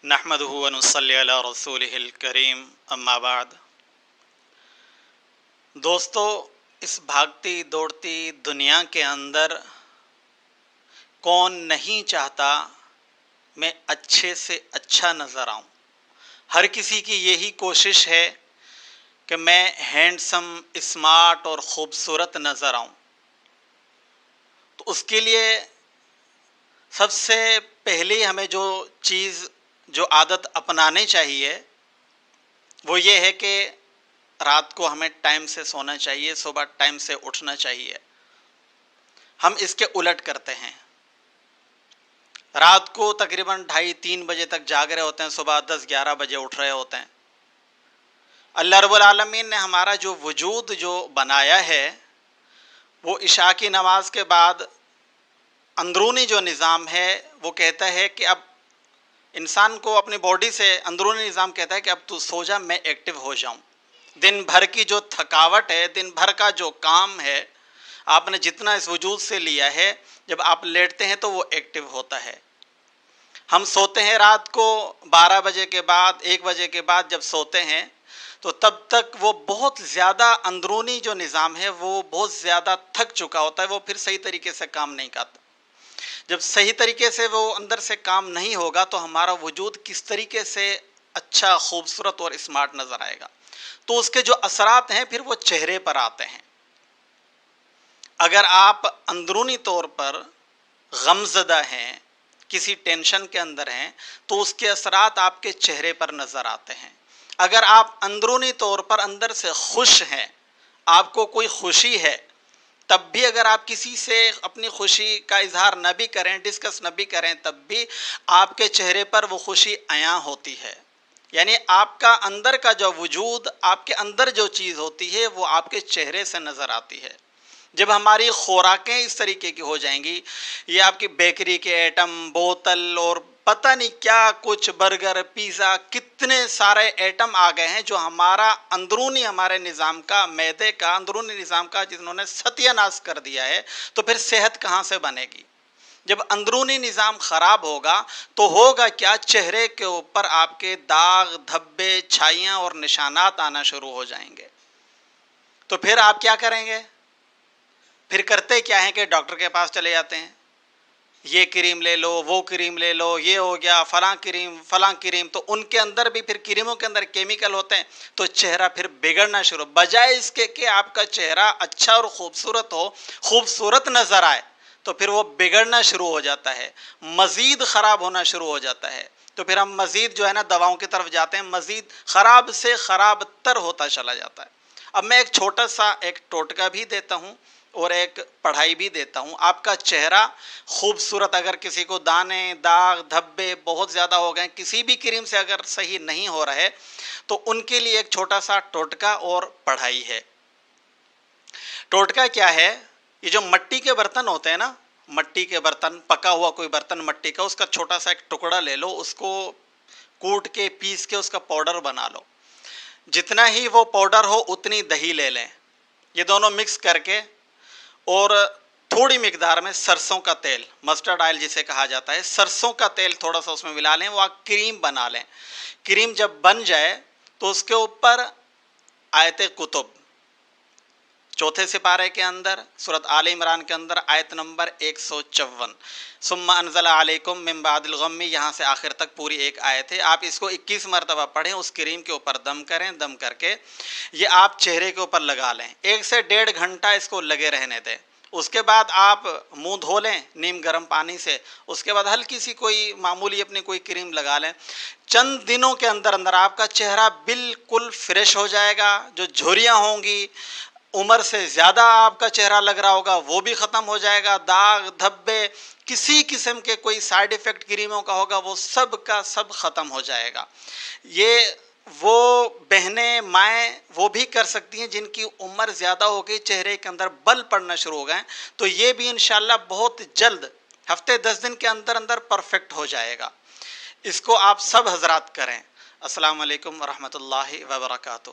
نحمده ونصلی علی رسولہ الکریم اما بعد۔ دوستو، اس بھاگتی دوڑتی دنیا کے اندر کون نہیں چاہتا میں اچھے سے اچھا نظر آؤں؟ ہر کسی کی یہی کوشش ہے کہ میں ہینڈسم، اسمارٹ اور خوبصورت نظر آؤں۔ تو اس کے لیے سب سے پہلی ہمیں جو عادت اپنانی چاہیے وہ یہ ہے کہ رات کو ہمیں ٹائم سے سونا چاہیے، صبح ٹائم سے اٹھنا چاہیے۔ ہم اس کے الٹ کرتے ہیں، رات کو تقریباً 2:30-3 بجے تک جاگ رہے ہوتے ہیں، صبح 10-11 بجے اٹھ رہے ہوتے ہیں۔ اللہ رب العالمین نے ہمارا جو وجود جو بنایا ہے وہ عشاء کی نماز کے بعد اندرونی جو نظام ہے وہ کہتا ہے کہ اب انسان کو اپنی باڈی سے اندرونی نظام کہتا ہے کہ اب تو سو جا، میں ایکٹیو ہو جاؤں۔ دن بھر کی جو تھکاوٹ ہے، دن بھر کا جو کام ہے، آپ نے جتنا اس وجود سے لیا ہے، جب آپ لیٹتے ہیں تو وہ ایکٹیو ہوتا ہے۔ ہم سوتے ہیں رات کو 12 بجے کے بعد، 1 بجے کے بعد جب سوتے ہیں تو تب تک وہ بہت زیادہ اندرونی جو نظام ہے وہ بہت زیادہ تھک چکا ہوتا ہے، وہ پھر صحیح طریقے سے کام نہیں کرتا۔ جب صحیح طریقے سے وہ اندر سے کام نہیں ہوگا تو ہمارا وجود کس طریقے سے اچھا، خوبصورت اور اسمارٹ نظر آئے گا۔ تو اس کے جو اثرات ہیں پھر وہ چہرے پر آتے ہیں۔ اگر آپ اندرونی طور پر غمزدہ ہیں، کسی ٹینشن کے اندر ہیں، تو اس کے اثرات آپ کے چہرے پر نظر آتے ہیں۔ اگر آپ اندرونی طور پر اندر سے خوش ہیں، آپ کو کوئی خوشی ہے، تب بھی اگر آپ کسی سے اپنی خوشی کا اظہار نہ بھی کریں، ڈسکس نہ بھی کریں، تب بھی آپ کے چہرے پر وہ خوشی عیاں ہوتی ہے۔ یعنی آپ کا اندر کا جو وجود، آپ کے اندر جو چیز ہوتی ہے وہ آپ کے چہرے سے نظر آتی ہے۔ جب ہماری خوراکیں اس طریقے کی ہو جائیں گی، یہ آپ کی بیکری کے ایٹم، بوتل اور پتہ نہیں کیا کچھ، برگر، پیزا، کتنے سارے ایٹم آ گئے ہیں جو ہمارا اندرونی، ہمارے نظام کا، معدے کا اندرونی نظام کا جنہوں نے ستیہ ناش کر دیا ہے، تو پھر صحت کہاں سے بنے گی؟ جب اندرونی نظام خراب ہوگا تو ہوگا کیا؟ چہرے کے اوپر آپ کے داغ، دھبے، چھائیاں اور نشانات آنا شروع ہو جائیں گے۔ تو پھر آپ کیا کریں گے؟ پھر کرتے کیا ہیں کہ ڈاکٹر کے پاس چلے جاتے ہیں، یہ کریم لے لو، وہ کریم لے لو، یہ ہو گیا، فلاں کریم، فلاں کریم۔ تو ان کے اندر بھی پھر کریموں کے اندر کیمیکل ہوتے ہیں، تو چہرہ پھر بگڑنا شروع، بجائے اس کے کہ آپ کا چہرہ اچھا اور خوبصورت ہو، خوبصورت نظر آئے، تو پھر وہ بگڑنا شروع ہو جاتا ہے، مزید خراب ہونا شروع ہو جاتا ہے۔ تو پھر ہم مزید جو ہے نا دواؤں کی طرف جاتے ہیں، مزید خراب سے خراب تر ہوتا چلا جاتا ہے۔ اب میں ایک چھوٹا سا ایک ٹوٹکا بھی دیتا ہوں اور ایک پڑھائی بھی دیتا ہوں۔ آپ کا چہرہ خوبصورت، اگر کسی کو دانے، داغ، دھبے بہت زیادہ ہو گئے، کسی بھی کریم سے اگر صحیح نہیں ہو رہے، تو ان کے لیے ایک چھوٹا سا ٹوٹکا اور پڑھائی ہے۔ ٹوٹکا کیا ہے؟ یہ جو مٹی کے برتن ہوتے ہیں نا، مٹی کے برتن، پکا ہوا کوئی برتن مٹی کا، اس کا چھوٹا سا ایک ٹکڑا لے لو، اس کو کوٹ کے، پیس کے اس کا پاؤڈر بنا لو۔ جتنا ہی وہ پاؤڈر ہو اتنی دہی لے لیں، یہ دونوں مکس کر کے، اور تھوڑی مقدار میں سرسوں کا تیل، مسٹرڈ آئل جسے کہا جاتا ہے، سرسوں کا تیل تھوڑا سا اس میں ملا لیں، وہ آپ کریم بنا لیں۔ کریم جب بن جائے تو اس کے اوپر آیت کتب، 4 سپارے کے اندر، سورۃ آل عمران کے اندر، آیت نمبر 154، ثم انزل علیکم من بعد الغم، یہاں سے آخر تک پوری ایک آیت ہے۔ آپ اس کو 21 مرتبہ پڑھیں، اس کریم کے اوپر دم کریں، دم کر کے یہ آپ چہرے کے اوپر لگا لیں، 1 سے 1.5 گھنٹہ اس کو لگے رہنے دیں۔ اس کے بعد آپ منہ دھو لیں نیم گرم پانی سے، اس کے بعد ہلکی سی کوئی معمولی اپنی کوئی کریم لگا لیں۔ چند دنوں کے اندر اندر آپ کا چہرہ بالکل فریش ہو جائے گا، جو جھریاں ہوں گی، عمر سے زیادہ آپ کا چہرہ لگ رہا ہوگا، وہ بھی ختم ہو جائے گا، داغ، دھبے، کسی قسم کے کوئی سائیڈ ایفیکٹ کریموں کا ہوگا وہ سب کا سب ختم ہو جائے گا۔ یہ وہ بہنیں، مائیں وہ بھی کر سکتی ہیں جن کی عمر زیادہ ہو گئی، چہرے کے اندر بل پڑنا شروع ہو گئے، تو یہ بھی انشاءاللہ بہت جلد، ہفتے 10 دن کے اندر اندر پرفیکٹ ہو جائے گا۔ اس کو آپ سب حضرات کریں۔ السلام علیکم ورحمۃ اللہ وبرکاتہ۔